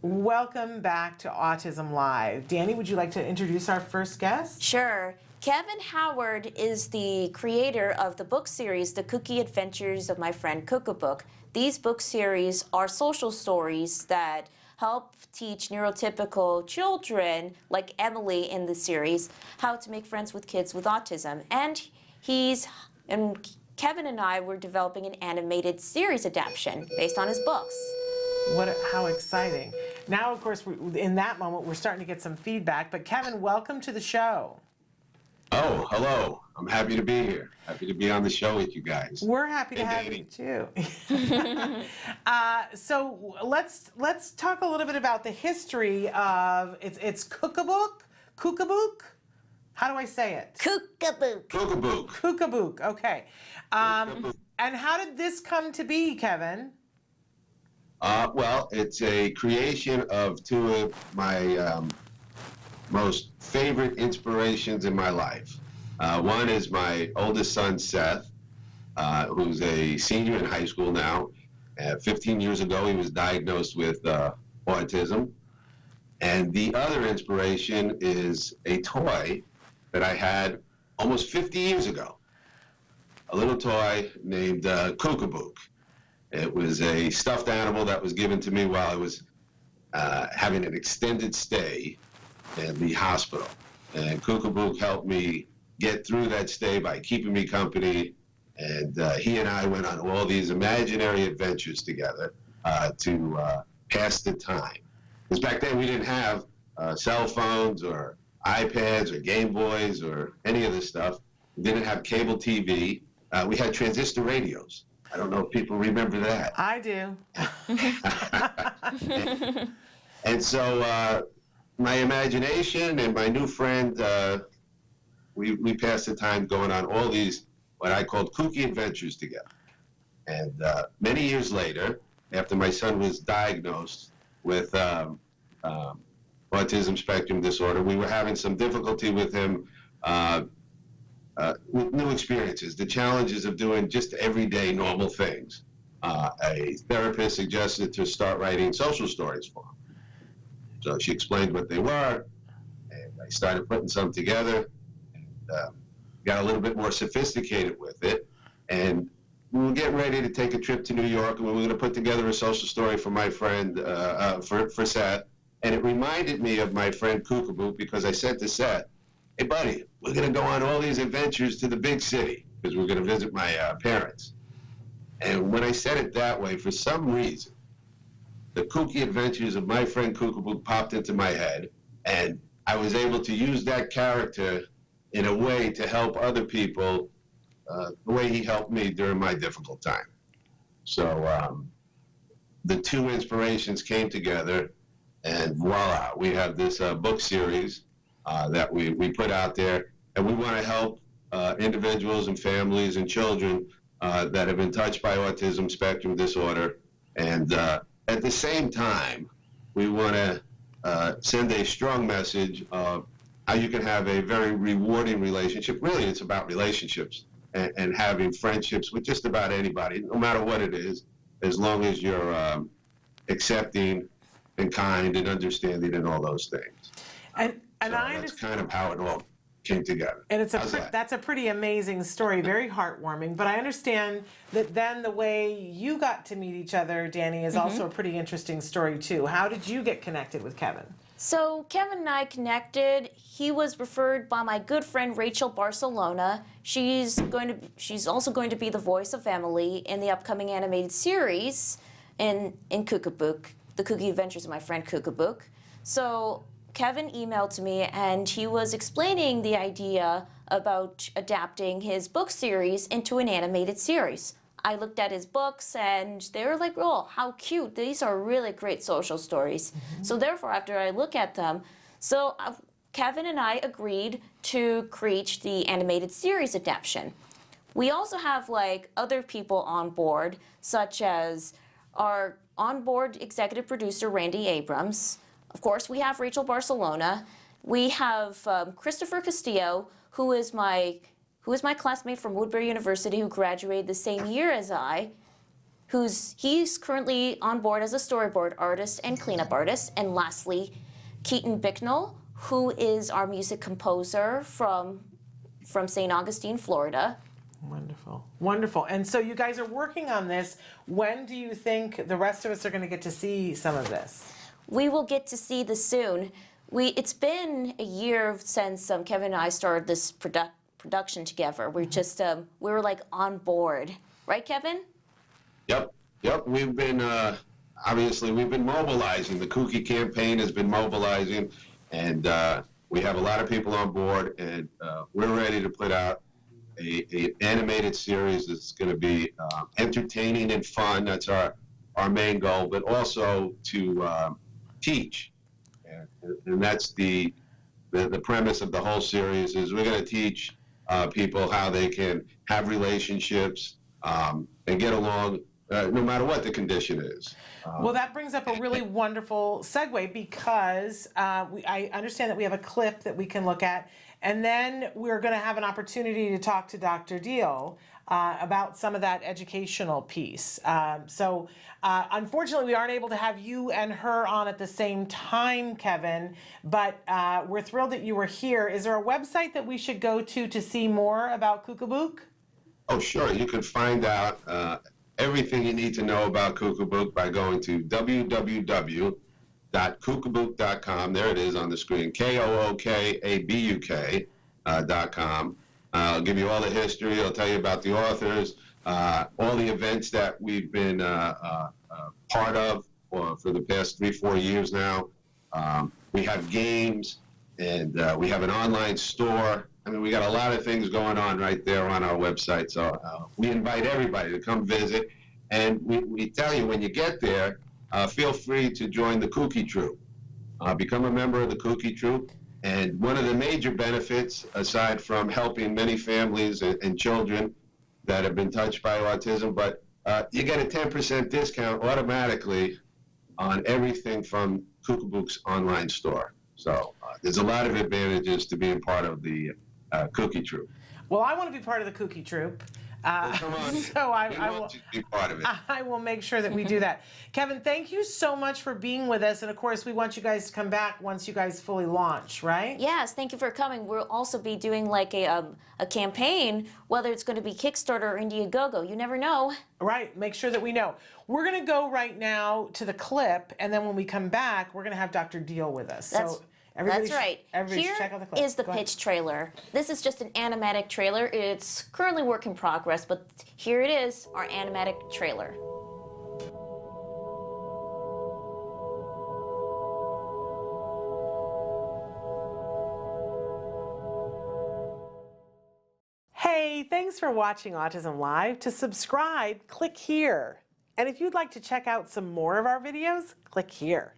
Welcome back to Autism Live. Dani, would you like to introduce our first guest? Sure. Kevin Howard is the creator of the book series, The Kooky Adventures of My Friend Kookabuk. These book series are social stories that help teach neurotypical children, like Emily in the series, how to make friends with kids with autism. And Kevin and I were developing an animated series adaptation based on his books. How exciting. Now, of course, in that moment, we're starting to get some feedback. But Kevin, welcome to the show. Oh, hello. I'm happy to be here. Happy to be on the show with you guys. We're happy to have you too. So let's talk a little bit about the history of it's Kookabuk. Kookabuk. How do I say it? Kookabuk. Kookabuk. Kookabuk. Okay. Kookabuk. And how did this come to be, Kevin? Well, it's a creation of two of my most favorite inspirations in my life. One is my oldest son, Seth, who's a senior in high school now. 15 years ago, he was diagnosed with autism. And the other inspiration is a toy that I had almost 50 years ago. A little toy named Kookabuk. It was a stuffed animal that was given to me while I was having an extended stay in the hospital. And Kookabuk helped me get through that stay by keeping me company. And he and I went on all these imaginary adventures together to pass the time. Because back then we didn't have cell phones or iPads or Game Boys or any of this stuff. We didn't have cable TV. We had transistor radios. I don't know if people remember that. I do. And so my imagination and my new friend, we passed the time going on all these, what I called kooky adventures together. And many years later, after my son was diagnosed with autism spectrum disorder, we were having some difficulty with him with new experiences, the challenges of doing just everyday normal things. A therapist suggested to start writing social stories for him. So she explained what they were, and I started putting some together, and got a little bit more sophisticated with it. And we were getting ready to take a trip to New York, and we were going to put together a social story for my friend, for Seth. And it reminded me of my friend Kookabuk, because I said to Seth, hey, buddy, we're going to go on all these adventures to the big city because we're going to visit my parents. And when I said it that way, for some reason, the kooky adventures of my friend Kookabuk popped into my head, and I was able to use that character in a way to help other people the way he helped me during my difficult time. So the two inspirations came together, and voila, we have this book series that we put out there, and we want to help individuals and families and children that have been touched by autism spectrum disorder. And at the same time, we want to send a strong message of how you can have a very rewarding relationship. Really, it's about relationships and having friendships with just about anybody, no matter what it is, as long as you're accepting and kind and understanding and all those things. And so I that's understand. kind of how it all came together. And that's a pretty amazing story, very heartwarming. But I understand that then the way you got to meet each other, Dani, is also a pretty interesting story too. How did you get connected with Kevin? So Kevin and I connected. He was referred by my good friend Rachel Barcelona. She's also going to be the voice of Emily in the upcoming animated series in Kookabuk, The Kooky Adventures of My Friend Kookabuk. So Kevin emailed to me, and he was explaining the idea about adapting his book series into an animated series. I looked at his books, and they were like, oh, how cute. These are really great social stories. So therefore, after I look at them, Kevin and I agreed to create the animated series adaptation. We also have other people on board, such as our onboard executive producer, Randy Abrams. Of course, we have Rachel Barcelona. We have Christopher Castillo, who is my classmate from Woodbury University, who graduated the same year as I. he's currently on board as a storyboard artist and cleanup artist. And lastly, Keaton Bicknell, who is our music composer from St. Augustine, Florida. Wonderful, wonderful. And so you guys are working on this. When do you think the rest of us are going to get to see some of this? We will get to see this soon. It's been a year since Kevin and I started this production together. We're just we were like on board, right, Kevin? Yep. We've been obviously we've been mobilizing. The Kooky campaign has been mobilizing, and we have a lot of people on board, and we're ready to put out an animated series that's going to be entertaining and fun. That's our main goal, but also to teach, and that's the premise of the whole series. Is we're going to teach people how they can have relationships and get along no matter what the condition is. Well, that brings up a really wonderful segue because I understand that we have a clip that we can look at, and then we're going to have an opportunity to talk to Dr. Deal about some of that educational piece. So unfortunately, we aren't able to have you and her on at the same time, Kevin, but we're thrilled that you were here. Is there a website that we should go to see more about Kookabuk? Oh, sure. You can find out everything you need to know about Kookabuk by going to www.kookabuk.com. There it is on the screen, KOOKABUK.com. I'll give you all the history. I'll tell you about the authors, all the events that we've been part of for the past 3-4 years now. We have games, and we have an online store. I mean, we got a lot of things going on right there on our website. So we invite everybody to come visit. And we tell you, when you get there, feel free to join the Kooky Troop. Become a member of the Kooky Troop. And one of the major benefits, aside from helping many families and children that have been touched by autism, but you get a 10% discount automatically on everything from Kookabuk's online store. So there's a lot of advantages to being part of the Kooky Troop. Well, I want to be part of the Kooky Troop. Come on. So I will want you to be part of it. I will make sure that we do that. Kevin, thank you so much for being with us. And of course, we want you guys to come back once you guys fully launch, right? Yes, thank you for coming. We'll also be doing like a campaign, whether it's going to be Kickstarter or Indiegogo. You never know. Right, make sure that we know. We're going to go right now to the clip, and then when we come back, we're going to have Dr. Deal with us. That's right. Everybody Here check out the clip. is the Go ahead. pitch trailer. This is just an animatic trailer. It's currently work in progress, but here it is, our animatic trailer. Hey, thanks for watching Autism Live. To subscribe, click here. And if you'd like to check out some more of our videos, click here.